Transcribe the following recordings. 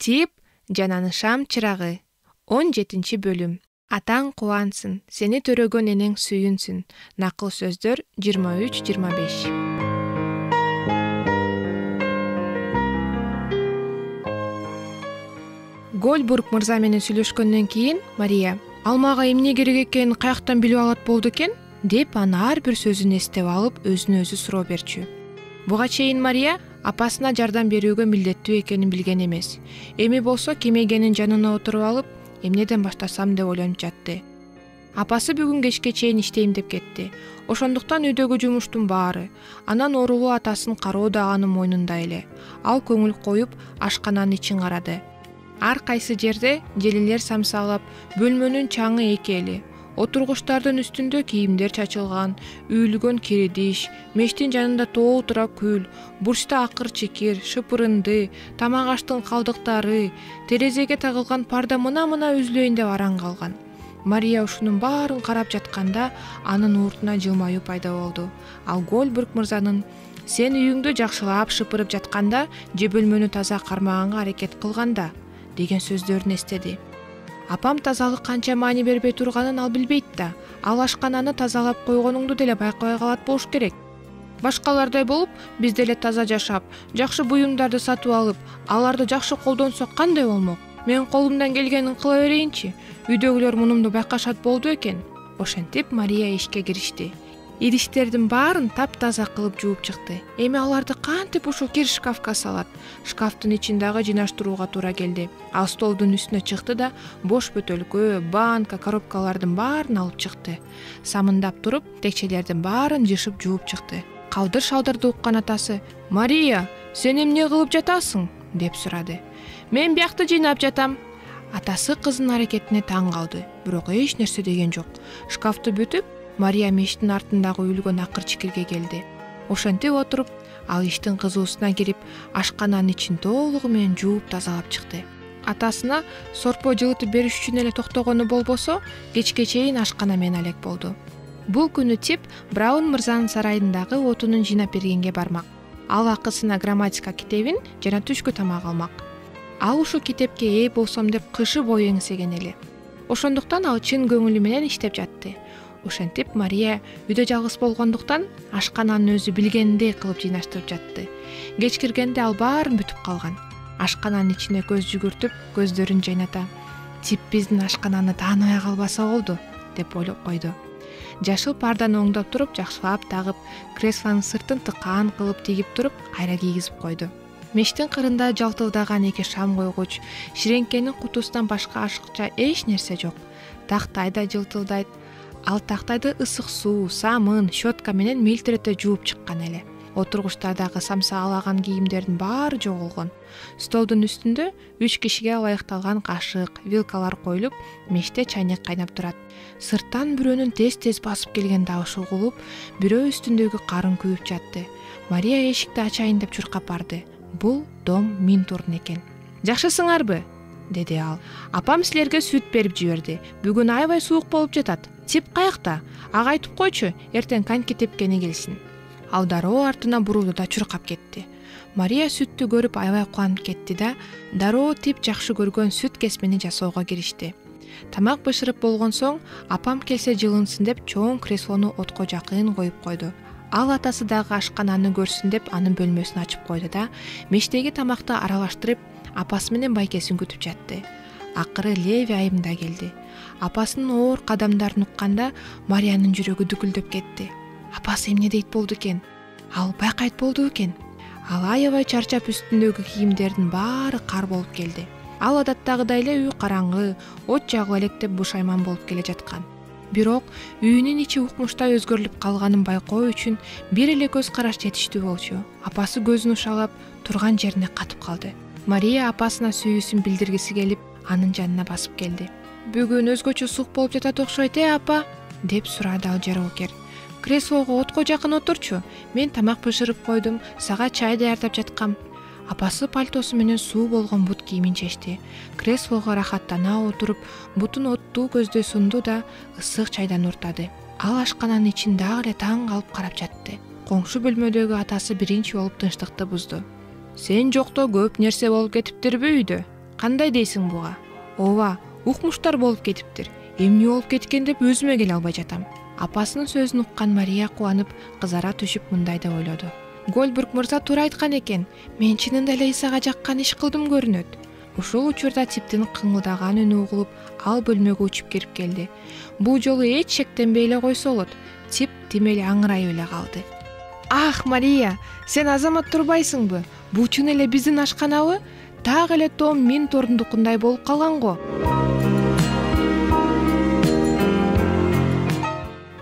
Тип жана шам чырагы 17-бөлүм. Атаң кубансын, сени төрөгөн энең сүйүнсүн. Накыл сөздөр 23-25. Гольбург мырза менен сүйлөшкөндөн кийин Мария ал мага эмне керек экенин каяктан билип алат болду экен деп аны ар бир сөзүн эстеп алып өзүнө өзү суроо берчү. Буга чейин Мария апасына жардам берүүгө милдеттүү экенин билген эмес. Эми болсо кемегенин жанына отуруп алып, эмнеден баштасам деп ойлонуп жатты. Апасы бүгүн кечке чейин иштейм деп кетти. Ошондуктан үйдөгү жумуштун баары, анан оорулуу атасын кароо да анын мойнунда эле. Ал көңүл коюп ашкананын ичин карады. Ар кайсы жерде желелер самсалап, бөлмөнүн чаңы экели. Отургучтардын үстүндө кийимдер чачылган, үйүлгөн киридиш, мештин жанында тоолтура күл, бурчта акыр чекир, шыпырынды, тамак аштын калдыктары, терезеге тагылган парда мына үзүлөйүн деп араң калган. Мария ушунун баарын карап жатканда анын ууртуна жылмаюу пайда болду. Ал Гольбург мырзанын "Сен үйүңдү жакшылап шыпырып жатканда же бөлмөнү таза кармаганга аракет кылганда" деген сөздөрүн эстеди. Апам тазалык канча маани бербей турганын ал билбейт да. Ал ашкананы тазалап койгонуңду деле байкабай калат болуш керек. Башкалардай болуп, биз деле таза жашап, жакшы буюмдарды сатып алып, аларды жакшы колдонсок кандай болмок? Мен колумдан келгенин кыла берейинчи. Үйдөгүлөр мунумду байкашат болду экен. Ошентип Мария ишке киришти. Идиштердин баарын таптаза кылып жууп чыкты. Эми аларды кантип ушул кир шкафка салат? Шкафтын ичин дагы жыйнаштырууга туура келди. Ал столдун үстүнө чыкты да бош бөтөлкө, банка, коробкалардын баарын алып чыкты. Самындап туруп, текчелердин баарын жышып жууп чыкты. Калдыр-шалдырды уккан атасы: "Мария, сен эмне кылып жатасың?" деп сурады. "Мен биякты жыйнап жатам." Атасы кызынын аракетине таң калды, бирок эч нерсе деген жок. Шкафты бүтүп, Мария мештин артындагы үйүлгөн акыр чекирге келди. Ошентип отуруп, ал иштин кызуусуна кирип, ашкананын ичин толугу менен жууп тазалап чыкты. Атасына сорпо жылытып бериш үчүн эле токтогону болбосо, кечке чейин ашкана менен алек болду. Бул күнү Тип Браун мырзанын сарайындагы отунун жыйнап бергенге бармак. Ал акысына грамматика китебин жана түшкү тамак алмак. Ал ушул китепке ээ болсом деп кышы бою эңсеген эле. Ошондуктан ал чын көңүлү менен иштеп жатты. Ошентип Мария үйдө жалгыз болгондуктан ашкананын өзү билгендей кылып жыйнаштырып жатты. Кеч киргенде ал баарын бүтүп калган. Ашкананын ичине көз жүгүртүп, көздөрүн жайната. Тип биздин ашкананы тааныбай калбаса болду деп ойлоп койду. Жашыл парданы оңдоп туруп, жакшылап тагып, креслонун сыртын тыкаан кылып тигип туруп, кайра кийгизип койду. Мештин кырында жалтылдаган эки шам койгуч, ширеңкенин кутусунан башка ашыкча эч нерсе жок. Тактай да жылтылдайт. Ал тактайды ысык суу, самын, щетка менен милтирете жууп чыккан эле. Отургучтардагы самсаалаган кийимдердин баары жоголгон. Столдун үстүндө 3 кишиге ылайыкталган кашык, вилкалар коюлуп, меште чайнек кайнап турат. Сырттан бирөөнүн тез-тез басып келген дабышы угулуп, бирөө үстүндөгү карын күйүп жатты. Мария эшикти ачайын деп чуркап барды. Бул дом Минтурн экен. "Жакшысыңарбы?" деди ал. "Апам силерге сүт берип жиберди. Бүгүн аябай суук болуп жатат. Тип каякта? Ага айтып койчу, эртең коньки тепкени келсин." Ал дароо артына бурулду да чуркап кетти. Мария сүттү көрүп аябай кубанып кетти да, дароо Тип жакшы көргөн сүт кесмени жасоого киришти. Тамак бышырып болгон соң, апам келсе жылынсын деп чоң креслону отко жакын коюп койду. Ал атасы дагы ашкананы көрсүн деп анын бөлмөсүн ачып койду да, мештеги тамакты аралаштырып, апасы менен байкесин күтүп жатты. Акыры Леви айым да келди. Апасынын оор кадамдарын укканда Мариянын жүрөгү дүкүлдөп кетти. Апасы эмне дейт болду экен? Ал байкайт болду экен? Ал аябай чарчап үстүндөгү кийимдердин баары кар болуп келди. Ал адаттагыдай эле үй караңгы, от жагып электеп бушайман болуп келе жаткан. Бирок үйүнүн ичи укмуштай өзгөрүлүп калганын байкоо үчүн бир эле көз караш жетиштүү болчу. Апасы көзүн ушалап турган жерине катып калды. Мария апасына сүйүүсүн билдиргиси келип, анын жанына басып келди. "Бүгүн өзгөчө суук болуп жатат окшойт, апа?" деп сурады ал жароокер. "Креслого отко жакын отурчу. Мен тамак бышырып койдум, сага чай даярдап жаткам." Апасы пальтосу менен суу болгон бут кийимин чечти. Креслого рахаттана отуруп, бутун оттуу көздөй сунду да ысык чайдан уртады. Ал ашкананын ичин дагы эле таң калып карап жатты. Коңшу бөлмөдөгү атасы биринчи болуп тынчтыкты бузду. "Сен жокто көп нерсе болуп кетиптирби үйдө?" Кандай дейсиң буга? Ооба, укмуштар болуп кетиптир. Эмне болуп кеткен деп өзүмө келе албай жатам. Апасынын сөзүн уккан Мария кубанып, кызара түшүп мындай деп ойлоду. Гольбург мырза туура айткан экен. Мен чынында эле Исага жаккан иш кылдым көрүнөт. Ушул учурда Типтин кыңылдаган үнү угулуп, ал бөлмөгө учуп кирип келди. Бул жолу эч шектенбей эле койсо болот. Тип тим эле аңырайып эле калды. Ах, Мария, сен азамат турбайсыңбы? Бул чын эле биздин ашканабы? Так эле Том мен тордундукундай болуп калган го.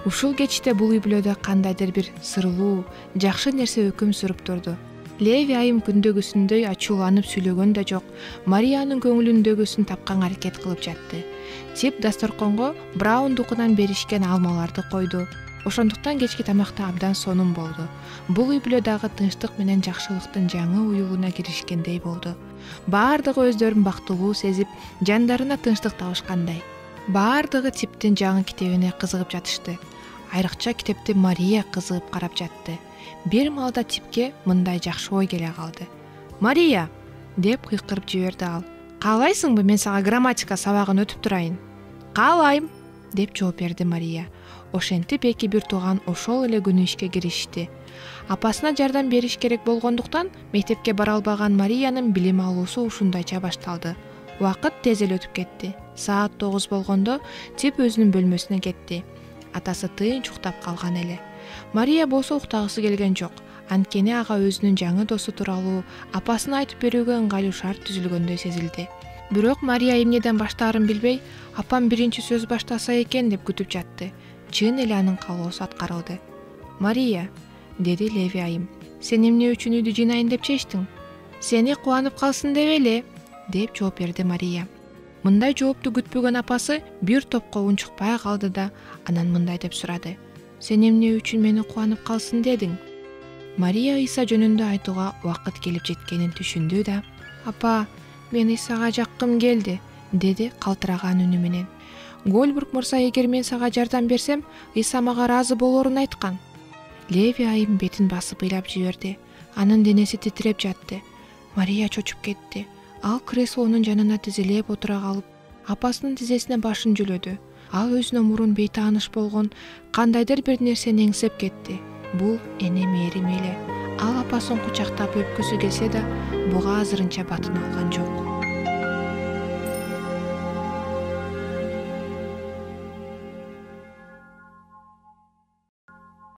Ушул кечте бул үй бүлөдө кандайдыр бир сырлуу, жакшы нерсе өкүм сүрүп турду. Леви айым күндөгүсүндөй ачууланып сүйлөгөн да жок, Мариянын көңүлүндөгүсүн тапканга аракет кылып жатты. Тип дасторконго Браундукунан беришкен алмаларды койду. Ошондуктан кечки тамакта абдан сонун болду. Бул үй бүлө дагы тынчтык менен жакшылыктын жаңы уюлуна киришкендей болду. Баардыгы өздөрүн бактылуу сезип, жандарына тынчтык табышкандай. Баардыгы Типтин жаңы китебине кызыгып жатышты. Айрыкча китепти Мария кызыгып карап жатты. Бир маалда Типке мындай жакшы ой келе калды. «Мария!» деп кыйкырып жиберди ал. «Каалайсыңбы мен сага грамматика сабагын өтүп турайын?» «Каалайм!» деп жооп берди Мария. Ошентип эки бир тууган ошол эле күнү ишке киришти. Апасына жардам бериш керек болгондуктан мектепке бара албаган Мариянын билим алуусу ушундайча башталды. Убакыт тез эле өтүп кетти. Саат 9 болгондо Тип өзүнүн бөлмөсүнө кетти. Атасы тынч уктап калган эле. Мария болсо уктагысы келген жок. Анткени ага өзүнүн жаңы досу тууралуу апасына айтып берүүгө ыңгайлуу шарт түзүлгөндөй сезилди. Бирок Мария эмнеден баштаарын билбей, апам биринчи сөз баштаса экен деп күтүп жатты. Чын эле анын каалоосу аткарылды. «Мария», деди Леви айым, «сен эмне үчүн үйдү жыйнайын деп чечтиң?» «Сени кубанып калсын деп эле», деп жооп берди Мария. Мындай жоопту күтпөгөн апасы бир топко унчукпай калды да анан мындай деп сурады. «Сен эмне үчүн мени кубанып калсын дедиң?» Мария Иса жөнүндө айтууга убакыт келип жеткенин түшүндү да: «Апа, мен Исага жаккым келди», деди калтыраган үнү менен. «Гольбург мырза эгер мен сага жардам берсем, Иса мага ыраазы болоорун айткан». Леви айым бетин басып ыйлап жиберди. Анын денеси титиреп жатты. Мария чочуп кетти. Ал креслонун жанына тизилеп отура калып, апасынын тизесине башын жөлөдү. Ал өзүнө мурун бейтааныш болгон кандайдыр бир нерсени эңсеп кетти. Бул эне Мерим эле. Ал апасын кучактап өпкүсү келсе да, буга азырынча батын алган жок.